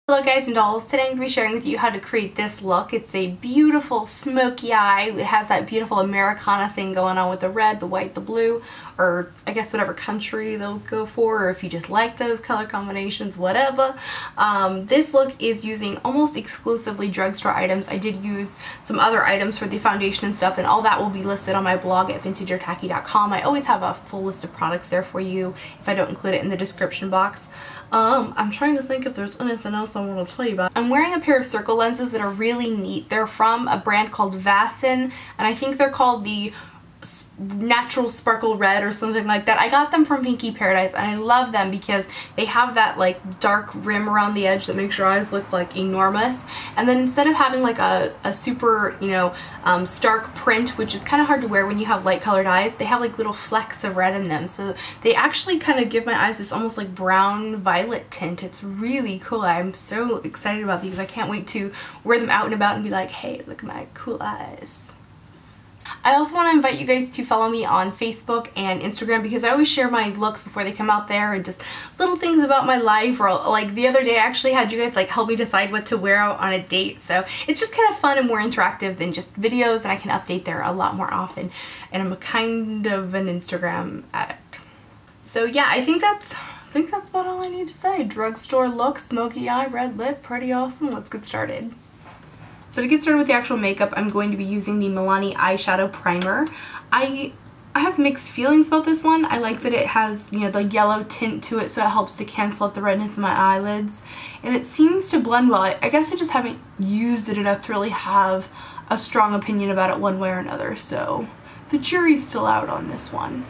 Hello guys and dolls, today I'm going to be sharing with you how to create this look. It's a beautiful smoky eye. It has that beautiful Americana thing going on with the red, the white, the blue, or I guess whatever country those go for, or if you just like those color combinations, whatever. This look is using almost exclusively drugstore items. I did use some other items for the foundation and stuff, and all that will be listed on my blog at vintageortacky.com. I always have a full list of products there for you if I don't include it in the description box. I'm trying to think if there's anything else I want to tell you about. I'm wearing a pair of circle lenses that are really neat. They're from a brand called Vasen, and I think they're called the Natural Sparkle Red or something like that. I got them from Pinky Paradise and I love them because they have that like dark rim around the edge that makes your eyes look like enormous, and then instead of having like a super, you know, stark print, which is kind of hard to wear when you have light colored eyes, they have like little flecks of red in them, so they actually kind of give my eyes this almost like brown violet tint. It's really cool. I'm so excited about these. I can't wait to wear them out and about and be like, hey, look at my cool eyes. I also want to invite you guys to follow me on Facebook and Instagram because I always share my looks before they come out there and just little things about my life, or like the other day I actually had you guys like help me decide what to wear out on a date, so it's just kind of fun and more interactive than just videos, and I can update there a lot more often, and I'm a kind of an Instagram addict. So yeah, I think that's about all I need to say. Drugstore look, smoky eye, red lip, pretty awesome. Let's get started. So to get started with the actual makeup, I'm going to be using the Milani eyeshadow primer. I have mixed feelings about this one. I like that it has, you know, the yellow tint to it, so it helps to cancel out the redness in my eyelids. And it seems to blend well. I guess I just haven't used it enough to really have a strong opinion about it one way or another. So the jury's still out on this one.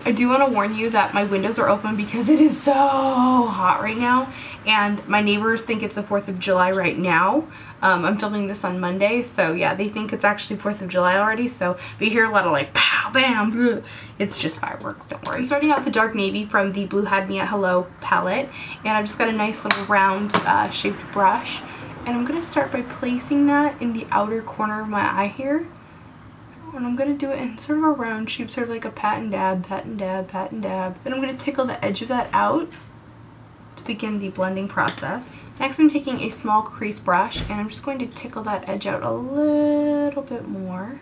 I do want to warn you that my windows are open because it is so hot right now, and my neighbors think it's the 4th of July right now. I'm filming this on Monday, so yeah, they think it's actually 4th of July already, so if you hear a lot of like pow, bam, bleh, it's just fireworks, don't worry. I'm starting out the dark navy from the Blue Had Me at Hello palette, and I've just got a nice little round shaped brush, and I'm going to start by placing that in the outer corner of my eye here. And I'm going to do it in sort of a round shape, sort of like a pat and dab, pat and dab, pat and dab. Then I'm going to tickle the edge of that out to begin the blending process. Next I'm taking a small crease brush and I'm just going to tickle that edge out a little bit more.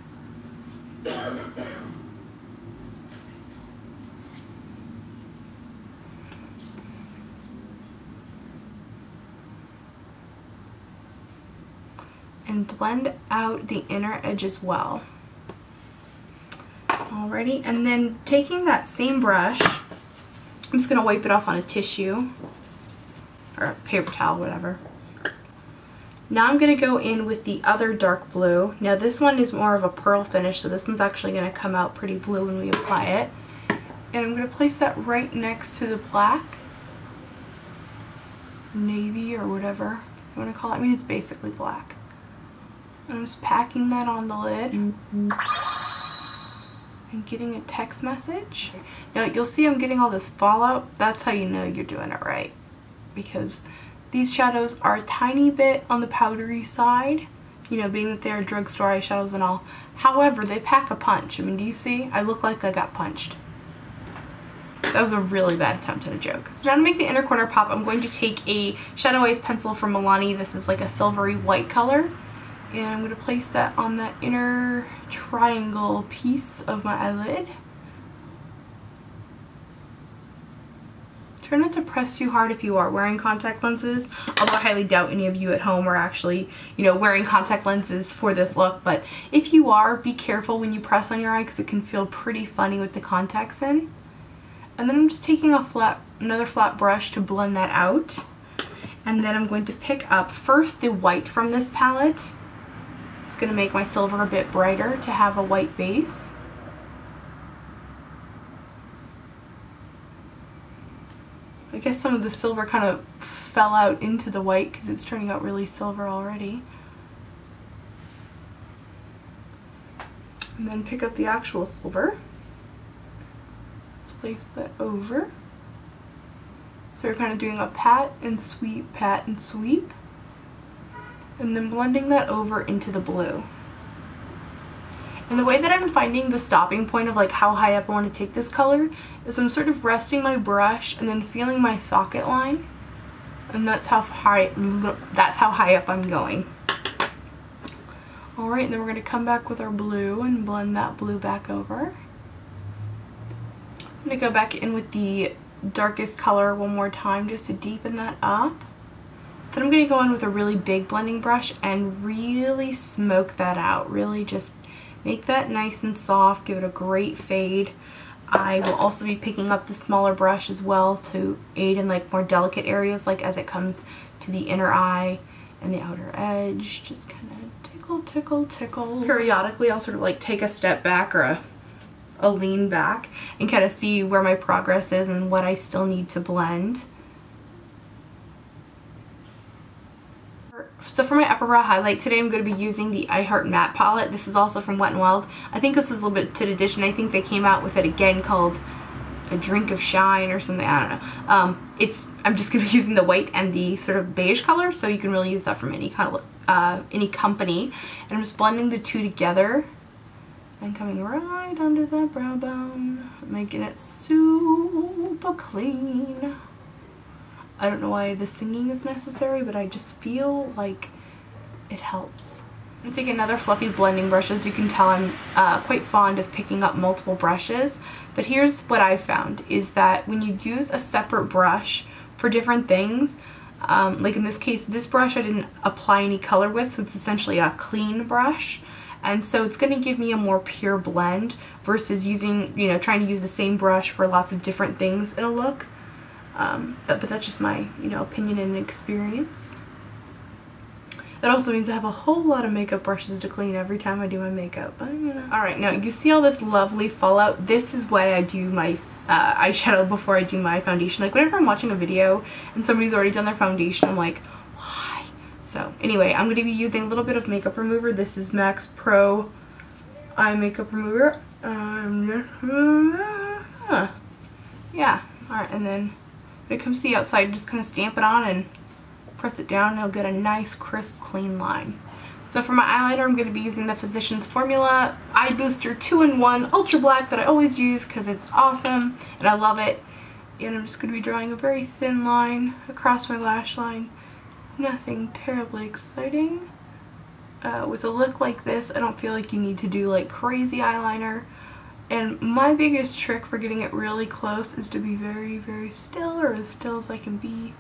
And blend out the inner edge as well. Alrighty, and then taking that same brush, I'm just going to wipe it off on a tissue or a paper towel, whatever. Now I'm going to go in with the other dark blue. Now this one is more of a pearl finish, so this one's actually going to come out pretty blue when we apply it. And I'm going to place that right next to the black, navy, or whatever you want to call it. I mean, it's basically black. And I'm just packing that on the lid. And getting a text message. Now you'll see I'm getting all this fallout. That's how you know you're doing it right, because these shadows are a tiny bit on the powdery side, you know, being that they're drugstore eyeshadows and all. However, they pack a punch. I mean, do you see? I look like I got punched. That was a really bad attempt at a joke. So now to make the inner corner pop, I'm going to take a Shadow Eyes pencil from Milani. This is like a silvery white color. And I'm going to place that on that inner triangle piece of my eyelid. Try not to press too hard if you are wearing contact lenses, although I highly doubt any of you at home are actually, you know, wearing contact lenses for this look. But if you are, be careful when you press on your eye because it can feel pretty funny with the contacts in. And then I'm just taking another flat brush to blend that out. And then I'm going to pick up first the white from this palette. It's going to make my silver a bit brighter to have a white base. I guess some of the silver kind of fell out into the white because it's turning out really silver already. And then pick up the actual silver. Place that over. So we're kind of doing a pat and sweep, pat and sweep. And then blending that over into the blue. And the way that I'm finding the stopping point of like how high up I want to take this color is I'm sort of resting my brush and then feeling my socket line And that's how high up I'm going. Alright, and then we're going to come back with our blue and blend that blue back over. I'm going to go back in with the darkest color one more time just to deepen that up. Then I'm going to go in with a really big blending brush and really smoke that out. Really just make that nice and soft, give it a great fade. I will also be picking up the smaller brush as well to aid in like more delicate areas, like as it comes to the inner eye and the outer edge. Just kind of tickle, tickle, tickle. Periodically I'll sort of like take a step back or a lean back and kind of see where my progress is and what I still need to blend. So for my upper brow highlight today, I'm going to be using the I Heart Matte palette. This is also from Wet n Wild. I think this is a little bit limited edition. I think they came out with it again called A Drink of Shine or something. I don't know. I'm just going to be using the white and the sort of beige color, so you can really use that from any kind of any company. And I'm just blending the two together and coming right under that brow bone, making it super clean. I don't know why the singing is necessary, but I just feel like it helps. I'm going to take another fluffy blending brush. As you can tell, I'm quite fond of picking up multiple brushes. But here's what I found, is that when you use a separate brush for different things, like in this case, this brush I didn't apply any color with, so it's essentially a clean brush. And so it's going to give me a more pure blend versus using, trying to use the same brush for lots of different things in a look. But that's just my, opinion and experience. It also means I have a whole lot of makeup brushes to clean every time I do my makeup. But, Alright, now you see all this lovely fallout? This is why I do my eyeshadow before I do my foundation. Like whenever I'm watching a video and somebody's already done their foundation, I'm like, why? So anyway, I'm going to be using a little bit of makeup remover. This is MAC Pro Eye Makeup Remover. Yeah, alright, and then when it comes to the outside, just kind of stamp it on and press it down and it'll get a nice crisp clean line. So for my eyeliner, I'm going to be using the Physicians Formula Eye Booster 2-in-1 Ultra Black that I always use because it's awesome and I love it. And I'm just going to be drawing a very thin line across my lash line. Nothing terribly exciting. With a look like this, I don't feel like you need to do like crazy eyeliner. And my biggest trick for getting it really close is to be very, very still, or as still as I can be.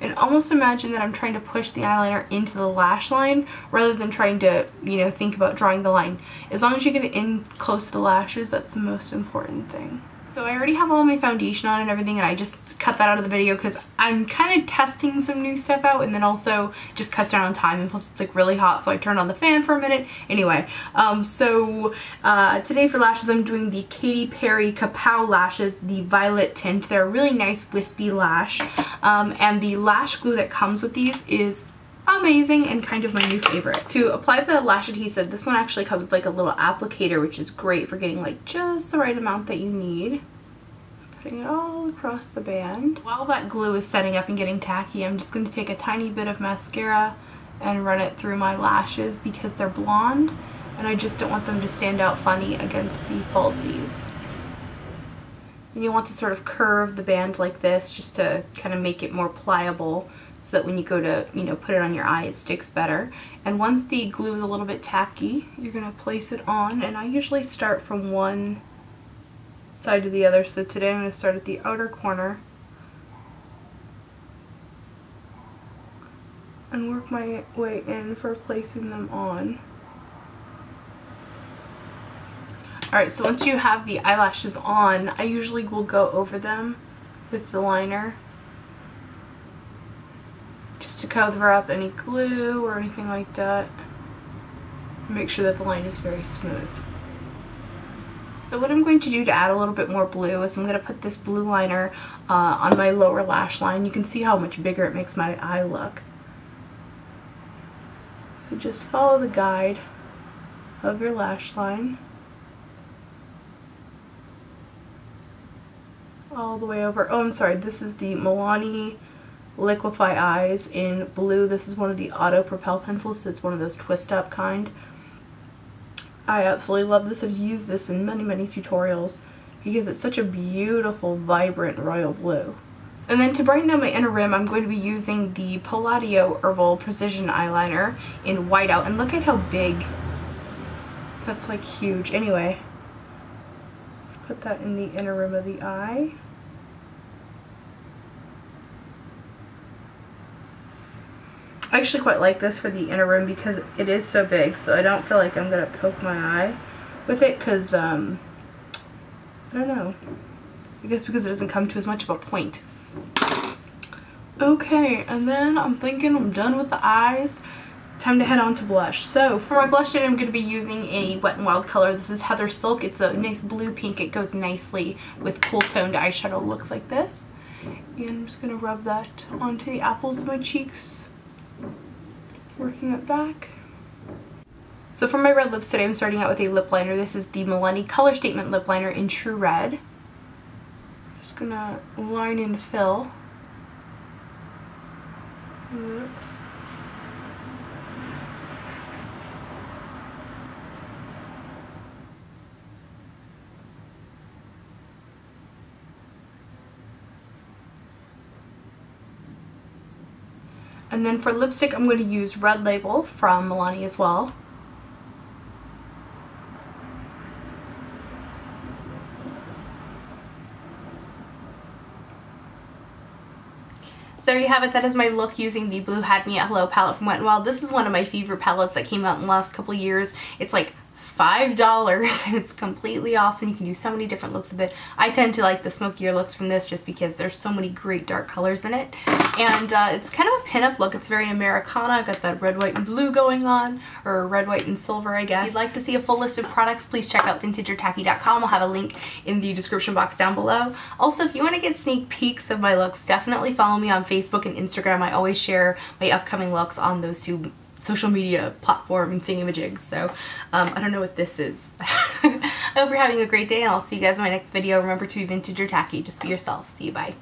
And almost imagine that I'm trying to push the eyeliner into the lash line rather than trying to, think about drawing the line. As long as you get it in close to the lashes, that's the most important thing. So I already have all my foundation on and everything, and I just cut that out of the video because I'm kind of testing some new stuff out, and then also just cuts down on time, and plus it's like really hot, so I turned on the fan for a minute. Anyway, today for lashes I'm doing the Katy Perry Kapow lashes, the violet tint. They're a really nice wispy lash, and the lash glue that comes with these is amazing and kind of my new favorite. To apply the lash adhesive, this one actually comes with like a little applicator, which is great for getting like just the right amount that you need. Putting it all across the band. While that glue is setting up and getting tacky, I'm just going to take a tiny bit of mascara and run it through my lashes because they're blonde and I just don't want them to stand out funny against the falsies. And you want to sort of curve the band like this just to kind of make it more pliable, so that when you go to, put it on your eye, it sticks better. And once the glue is a little bit tacky, you're going to place it on, and I usually start from one side to the other. So today I'm going to start at the outer corner and work my way in for placing them on. Alright, so once you have the eyelashes on, I usually will go over them with the liner, just to cover up any glue or anything like that. Make sure that the line is very smooth. So what I'm going to do to add a little bit more blue is I'm going to put this blue liner on my lower lash line. You can see how much bigger it makes my eye look. So just follow the guide of your lash line all the way over. Oh, I'm sorry, this is the Milani Liquify Eyes in blue. This is one of the auto propel pencils, so it's one of those twist up kind. I absolutely love this. I've used this in many tutorials because it's such a beautiful, vibrant royal blue. And then to brighten up my inner rim, I'm going to be using the Palladio Herbal Precision Eyeliner in Whiteout. And look at how big. That's like huge. Anyway, let's put that in the inner rim of the eye. I actually quite like this for the inner rim because it is so big, so I don't feel like I'm going to poke my eye with it because, I don't know. I guess because it doesn't come to as much of a point. Okay, and then I'm thinking I'm done with the eyes. Time to head on to blush. So for my blush shade, I'm going to be using a Wet n Wild color. This is Heather Silk. It's a nice blue pink. It goes nicely with cool toned eyeshadow looks like this. And I'm just going to rub that onto the apples of my cheeks, working it back. So for my red lips today, I'm starting out with a lip liner. This is the Milani Color Statement Lip Liner in True Red. Just going to line and fill. Oops. And then for lipstick, I'm going to use Red Label from Milani as well. So there you have it. That is my look using the Blue Had Me at Hello palette from Wet n Wild. This is one of my favorite palettes that came out in the last couple of years. It's like $5 and it's completely awesome. You can do so many different looks with it. I tend to like the smokier looks from this just because there's so many great dark colors in it. And it's kind of a pinup look. It's very Americana. Got that red, white, and blue going on, or red, white, and silver, I guess. If you'd like to see a full list of products, please check out vintageortacky.com. I'll have a link in the description box down below. Also, if you want to get sneak peeks of my looks, definitely follow me on Facebook and Instagram. I always share my upcoming looks on those two social media platform thingamajigs, so I don't know what this is. I hope you're having a great day, and I'll see you guys in my next video. Remember to be vintage or tacky. Just be yourself. See you. Bye.